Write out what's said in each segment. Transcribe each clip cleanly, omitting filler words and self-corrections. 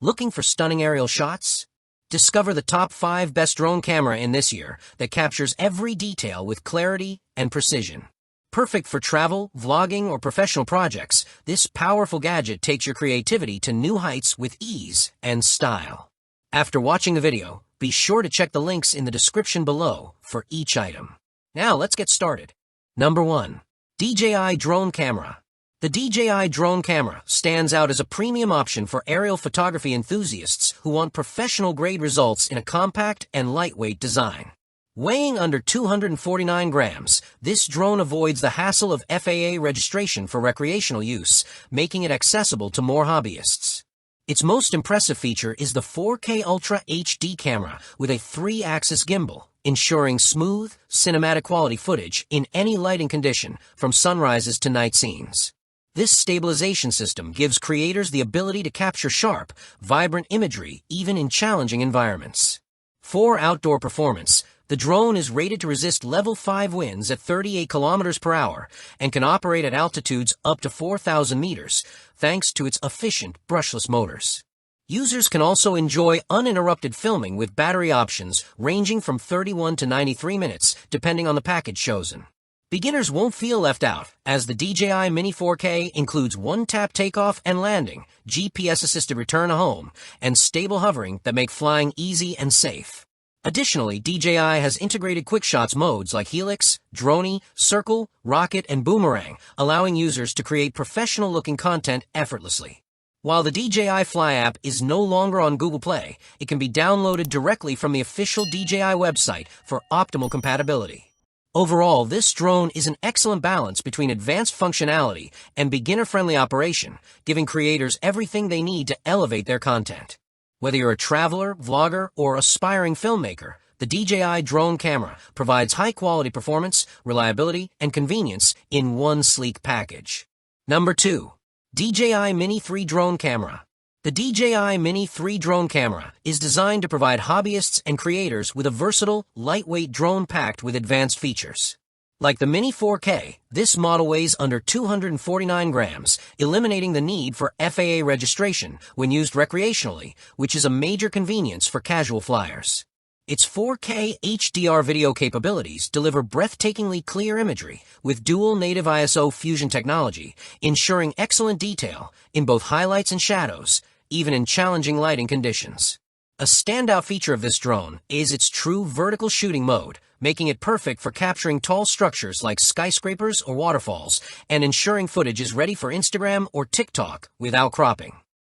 Looking for stunning aerial shots? Discover the top 5 best drone camera in this year that captures every detail with clarity and precision. Perfect for travel, vlogging, or professional projects, this powerful gadget takes your creativity to new heights with ease and style. After watching the video, be sure to check the links in the description below for each item. Now let's get started. Number 1. DJI Drone Camera. The DJI Drone Camera stands out as a premium option for aerial photography enthusiasts who want professional-grade results in a compact and lightweight design. Weighing under 249 grams, this drone avoids the hassle of FAA registration for recreational use, making it accessible to more hobbyists. Its most impressive feature is the 4K Ultra HD camera with a 3-axis gimbal, ensuring smooth, cinematic-quality footage in any lighting condition, from sunrises to night scenes. This stabilization system gives creators the ability to capture sharp, vibrant imagery even in challenging environments. For outdoor performance, the drone is rated to resist level 5 winds at 38 kilometers per hour and can operate at altitudes up to 4,000 meters, thanks to its efficient brushless motors. Users can also enjoy uninterrupted filming with battery options ranging from 31 to 93 minutes, depending on the package chosen. Beginners won't feel left out, as the DJI Mini 4K includes one-tap takeoff and landing, GPS-assisted return home, and stable hovering that make flying easy and safe. Additionally, DJI has integrated quick-shots modes like Helix, Droney, Circle, Rocket, and Boomerang, allowing users to create professional-looking content effortlessly. While the DJI Fly app is no longer on Google Play, it can be downloaded directly from the official DJI website for optimal compatibility. Overall, this drone is an excellent balance between advanced functionality and beginner-friendly operation, giving creators everything they need to elevate their content. Whether you're a traveler, vlogger, or aspiring filmmaker, the DJI Drone Camera provides high-quality performance, reliability, and convenience in one sleek package. Number 2. DJI Mini 3 Drone Camera. The DJI Mini 3 Drone Camera is designed to provide hobbyists and creators with a versatile, lightweight drone packed with advanced features. Like the Mini 4K, this model weighs under 249 grams, eliminating the need for FAA registration when used recreationally, which is a major convenience for casual flyers. Its 4K HDR video capabilities deliver breathtakingly clear imagery with dual native ISO fusion technology, ensuring excellent detail in both highlights and shadows, even in challenging lighting conditions. A standout feature of this drone is its true vertical shooting mode, making it perfect for capturing tall structures like skyscrapers or waterfalls and ensuring footage is ready for Instagram or TikTok without cropping.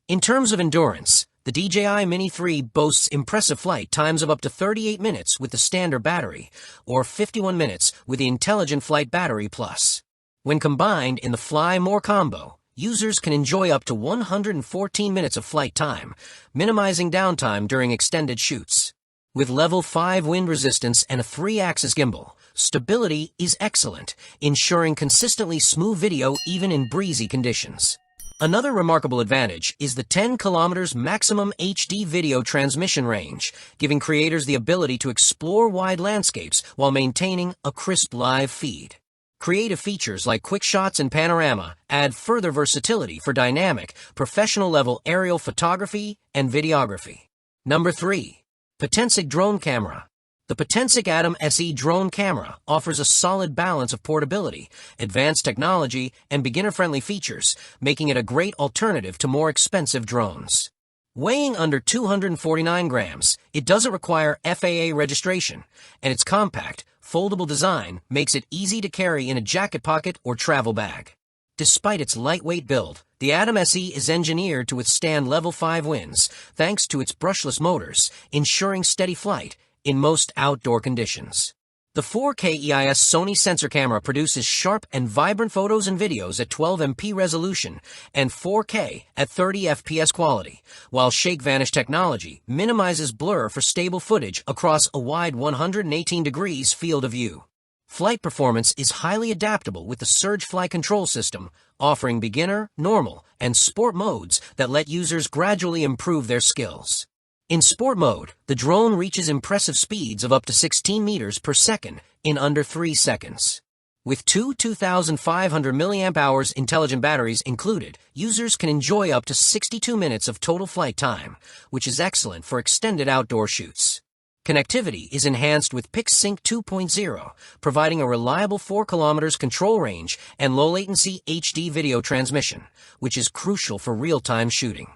In terms of endurance, the DJI Mini 3 boasts impressive flight times of up to 38 minutes with the standard battery, or 51 minutes with the Intelligent Flight Battery Plus. When combined in the Fly More combo, users can enjoy up to 114 minutes of flight time, minimizing downtime during extended shoots. With level 5 wind resistance and a 3-axis gimbal, stability is excellent, ensuring consistently smooth video even in breezy conditions. Another remarkable advantage is the 10 kilometers maximum HD video transmission range, giving creators the ability to explore wide landscapes while maintaining a crisp live feed. Creative features like quick shots and panorama add further versatility for dynamic, professional-level aerial photography and videography. Number 3. Potensic Drone Camera. The Potensic Atom SE drone camera offers a solid balance of portability, advanced technology, and beginner-friendly features, making it a great alternative to more expensive drones. Weighing under 249 grams, it doesn't require FAA registration, and its compact, foldable design makes it easy to carry in a jacket pocket or travel bag. Despite its lightweight build, the Atom SE is engineered to withstand level 5 winds, thanks to its brushless motors, ensuring steady flight in most outdoor conditions. The 4K EIS Sony sensor camera produces sharp and vibrant photos and videos at 12MP resolution and 4K at 30 FPS quality, while Shake Vanish technology minimizes blur for stable footage across a wide 118 degrees field of view. Flight performance is highly adaptable with the Surge Fly control system, offering beginner, normal, and sport modes that let users gradually improve their skills. In sport mode, the drone reaches impressive speeds of up to 16 meters per second in under 3 seconds. With two 2,500 mAh intelligent batteries included, users can enjoy up to 62 minutes of total flight time, which is excellent for extended outdoor shoots. Connectivity is enhanced with PixSync 2.0, providing a reliable 4 km control range and low-latency HD video transmission, which is crucial for real-time shooting.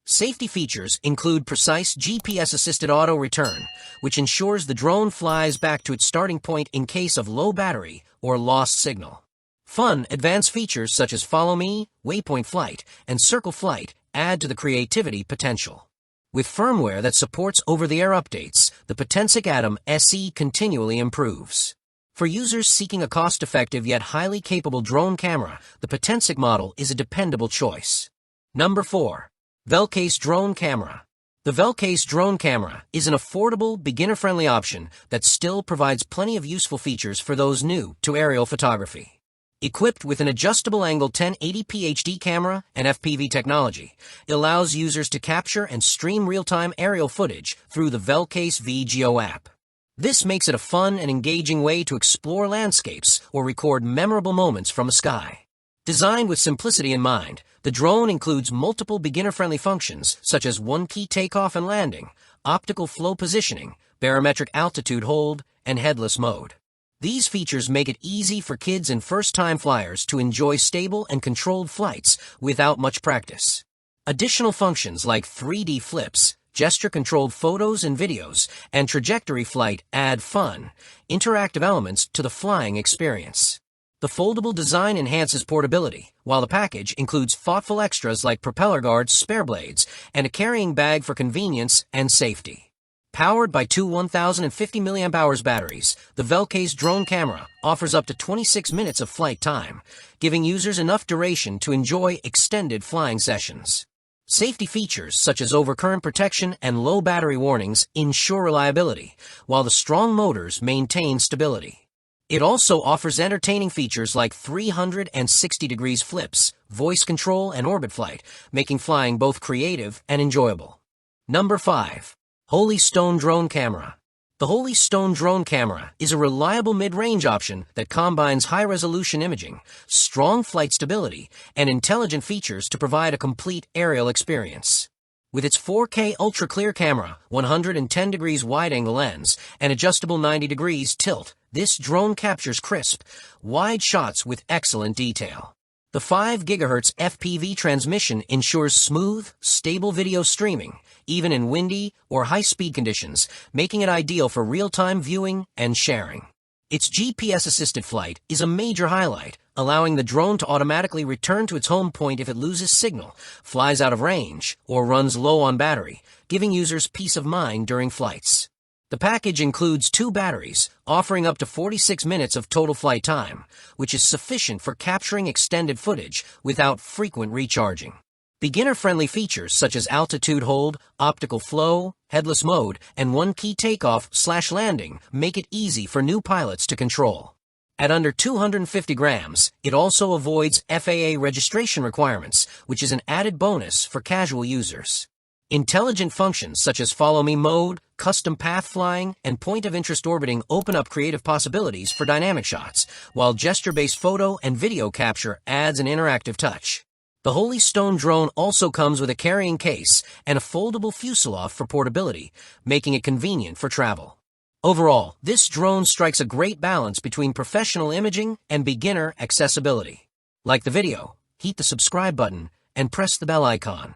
Safety features include precise GPS-assisted auto return, which ensures the drone flies back to its starting point in case of low battery or lost signal. Fun, advanced features such as Follow Me, Waypoint Flight, and Circle Flight add to the creativity potential. With firmware that supports over-the-air updates, the Potensic Atom SE continually improves. For users seeking a cost-effective yet highly capable drone camera, the Potensic model is a dependable choice. Number 4. Velcase Drone Camera. The Velcase Drone Camera is an affordable, beginner-friendly option that still provides plenty of useful features for those new to aerial photography. Equipped with an adjustable angle 1080p HD camera and FPV technology, it allows users to capture and stream real-time aerial footage through the Velcase VGO app. This makes it a fun and engaging way to explore landscapes or record memorable moments from the sky. Designed with simplicity in mind, the drone includes multiple beginner-friendly functions such as one-key takeoff and landing, optical flow positioning, barometric altitude hold, and headless mode. These features make it easy for kids and first-time flyers to enjoy stable and controlled flights without much practice. Additional functions like 3D flips, gesture-controlled photos and videos, and trajectory flight add fun, interactive elements to the flying experience. The foldable design enhances portability, while the package includes thoughtful extras like propeller guards, spare blades, and a carrying bag for convenience and safety. Powered by two 1,050 mAh batteries, the Velcase drone camera offers up to 26 minutes of flight time, giving users enough duration to enjoy extended flying sessions. Safety features such as overcurrent protection and low battery warnings ensure reliability, while the strong motors maintain stability. It also offers entertaining features like 360 degrees flips, voice control, and orbit flight, making flying both creative and enjoyable. Number 5. Holy Stone Drone Camera. The Holy Stone Drone Camera is a reliable mid-range option that combines high-resolution imaging, strong flight stability, and intelligent features to provide a complete aerial experience. With its 4K ultra-clear camera, 110 degrees wide-angle lens, and adjustable 90 degrees tilt, this drone captures crisp, wide shots with excellent detail. The 5 GHz FPV transmission ensures smooth, stable video streaming, even in windy or high-speed conditions, making it ideal for real-time viewing and sharing. Its GPS-assisted flight is a major highlight, allowing the drone to automatically return to its home point if it loses signal, flies out of range, or runs low on battery, giving users peace of mind during flights. The package includes 2 batteries, offering up to 46 minutes of total flight time, which is sufficient for capturing extended footage without frequent recharging. Beginner-friendly features such as altitude hold, optical flow, headless mode, and one-key takeoff/landing make it easy for new pilots to control. At under 250 grams, it also avoids FAA registration requirements, which is an added bonus for casual users. Intelligent functions such as Follow Me mode, custom path flying, and point-of-interest orbiting open up creative possibilities for dynamic shots, while gesture-based photo and video capture adds an interactive touch. The Holy Stone drone also comes with a carrying case and a foldable fuselage for portability, making it convenient for travel. Overall, this drone strikes a great balance between professional imaging and beginner accessibility. Like the video, hit the subscribe button and press the bell icon.